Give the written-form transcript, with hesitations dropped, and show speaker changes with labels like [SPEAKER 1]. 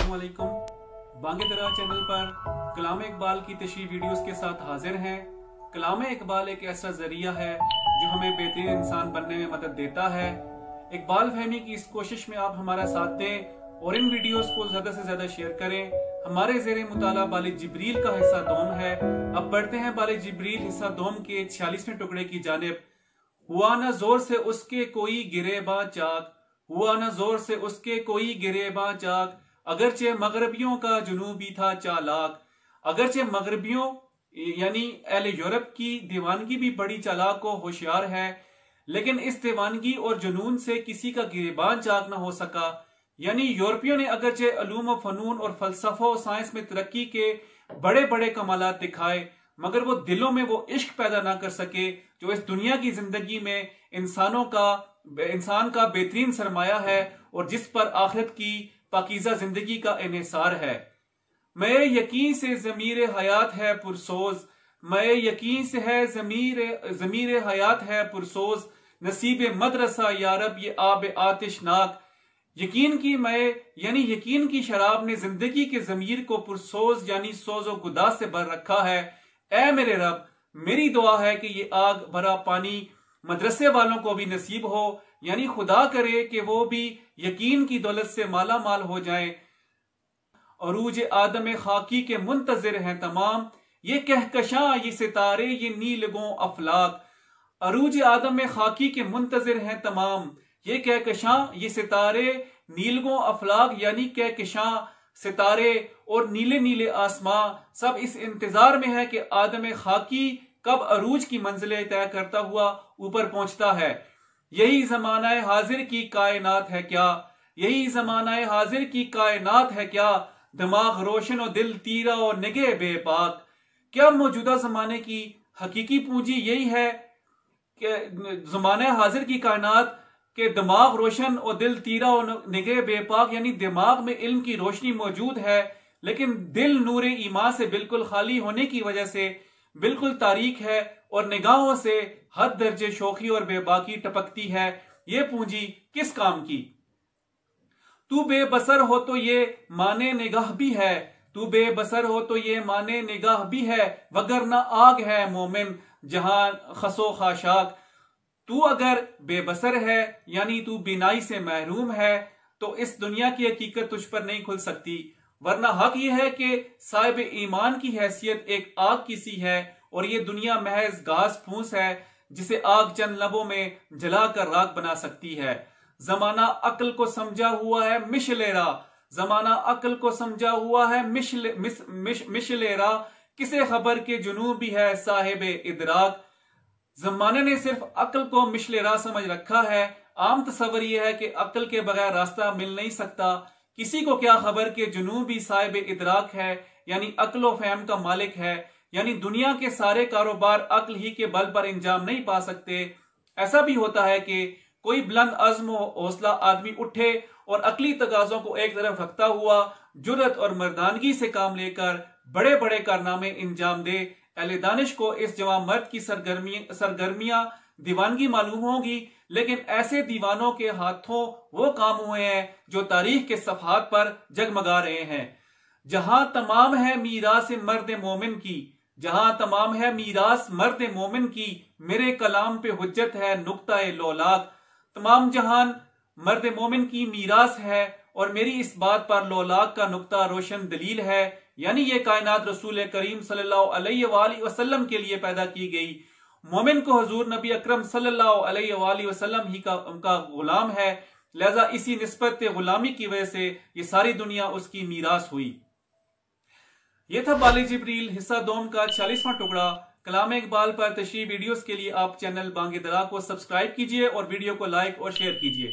[SPEAKER 1] अस्सलाम वालेकुम। बांगे दरा चैनल पर कलाम इकबाल की तशरीह वीडियोस के साथ हाजिर हैं। कलाम इकबाल एक ऐसा जरिया है जो हमें बेहतरीन इंसान बनने में मदद देता है। इकबाल फहमी की इस कोशिश में आप हमारा साथ दें और इन वीडियोस को ज्यादा से ज्यादा शेयर करें। हमारे ज़ेरे मुताला बाले जिब्रील का हिस्सा दोम है। अब पढ़ते हैं बाले जिब्रील हिस्सा दोम के 46वें टुकड़े की जानिब। हुआ न जोर से उसके कोई गिरेबां चाक, हुआ न जोर से उसके कोई गिरेबां चाक, अगरचे मगरबियों का जुनूबी था चालाक। अगरचे मगरबियों यानी अहले यूरोप की दीवानगी भी बड़ी चालाक और होशियार है, लेकिन इस दीवानगी और जुनून से किसी का गिरेबान चाक न हो सका। यानी यूरोपियों ने अगरचे अलूम व फनून और फलसफा और साइंस में तरक्की के बड़े बड़े कमालात दिखाए, मगर वो दिलों में वो इश्क पैदा ना कर सके जो इस दुनिया की जिंदगी में इंसान का बेहतरीन सरमाया है और जिस पर आखिरत की पाकीज़ा जिंदगी का इन्हिसार है। मैं यकीन से ज़मीर हयात है पुरसोज, मैं यकीन से है ज़मीर हयात है पुरसोज, नसीब मदरसा यारब ये आब आतिशनाक। यकीन की मैं यानी यकीन की शराब ने जिंदगी के ज़मीर को पुरसोज यानी सोजो गुदा से भर रखा है। ऐ मेरे रब, मेरी दुआ है कि ये आग भरा पानी मदरसे वालों को भी नसीब हो, यानी खुदा करे कि वो भी यकीन की दौलत से माला माल हो जाएं। अरूज आदम खाकी के मुंतजिर हैं तमाम, ये कहकशां ये सितारे ये नीलगों अफलाक। अरूज आदम खाकी के मुंतजिर हैं तमाम, ये कहकशां ये सितारे नीलगों अफलाक, यानी कहकशां सितारे और नीले नीले आसमां सब इस इंतजार में है कि आदम खाकी कब अरूज की मंजिलें तय करता हुआ ऊपर पहुंचता है। यही जमाना हाजिर की कायनात है क्या, यही जमाना हाजिर की कायनात है क्या, दिमाग रोशन और दिल तीरा और निगे बेपाक। क्या मौजूदा जमाने की हकीकी पूंजी यही है कि जमाना हाजिर की कायनात के दिमाग रोशन और दिल तीरा और निगे बेपाक, यानी दिमाग में इल्म की रोशनी मौजूद है लेकिन दिल नूरे ईमान से बिल्कुल खाली होने की वजह से बिल्कुल तारीक है और निगाहों से हद दर्जे शोखी और बेबाकी टपकती है। ये पूंजी किस काम की? तू बेबसर हो तो ये माने निगाह भी है, तू बेबसर हो तो ये माने निगाह भी है, वगरना आग है मोमिन जहां खसो खाशाक। तू अगर बेबसर है यानी तू बिनाई से महरूम है तो इस दुनिया की हकीकत तुझ पर नहीं खुल सकती, वरना हक यह है कि साहिब ईमान की हैसियत एक आग की सी है और ये दुनिया महज घास फूस है जिसे आग चंद लबों में जलाकर राख बना सकती है। जमाना अक्ल को समझा हुआ है मिशलेरा, जमाना अक्ल को समझा हुआ है मिशलेरा, किसे खबर के जुनूब भी है साहिब इदराक। जमाने ने सिर्फ अक्ल को मिशलेरा समझ रखा है। आम तस्वर यह है कि अक्ल के बगैर रास्ता मिल नहीं सकता। किसी को क्या खबर के जुनूब भी साहिब इदराक है, यानी अक्ल व फहम का मालिक है, यानी दुनिया के सारे कारोबार अक्ल ही के बल पर इंजाम नहीं पा सकते। ऐसा भी होता है कि कोई बुलंद अज़्म हौसला आदमी उठे और अकली तकाज़ों को एक तरफ रखता हुआ जुर्रत और मर्दानगी से काम लेकर बड़े बड़े कारनामे इंजाम दे। अहले दानिश को इस जवां मर्द की सरगर्मियां दीवानगी मालूम होगी, लेकिन ऐसे दीवानों के हाथों वो काम हुए हैं जो तारीख के सफहात पर जगमगा रहे हैं। जहां तमाम है मीरास मर्द मोमिन की, जहां तमाम है मीरास मर्द मोमिन की, मेरे कलाम पे हुज्जत है नुक्ता लोलाक। तमाम जहान मर्द मोमिन की मीरास है और मेरी इस बात पर लोलाक का नुक्ता रोशन दलील है, यानी ये कायनात रसूल करीम सल्लल्लाहु अलैहि वसल्लम के लिए पैदा की गई। मोमिन को हुजूर नबी अकरम सल्लल्लाहु अलैहि वसल्लम ही का उनका गुलाम है, लिहाजा इसी निस्बत गुलामी की वजह से ये सारी दुनिया उसकी मीरास हुई। ये था बाले जिब्रील हिस्सा दोम का 46वां टुकड़ा। कलाम इकबाल पर तशरीह वीडियोस के लिए आप चैनल बांगे दरा को सब्सक्राइब कीजिए और वीडियो को लाइक और शेयर कीजिए।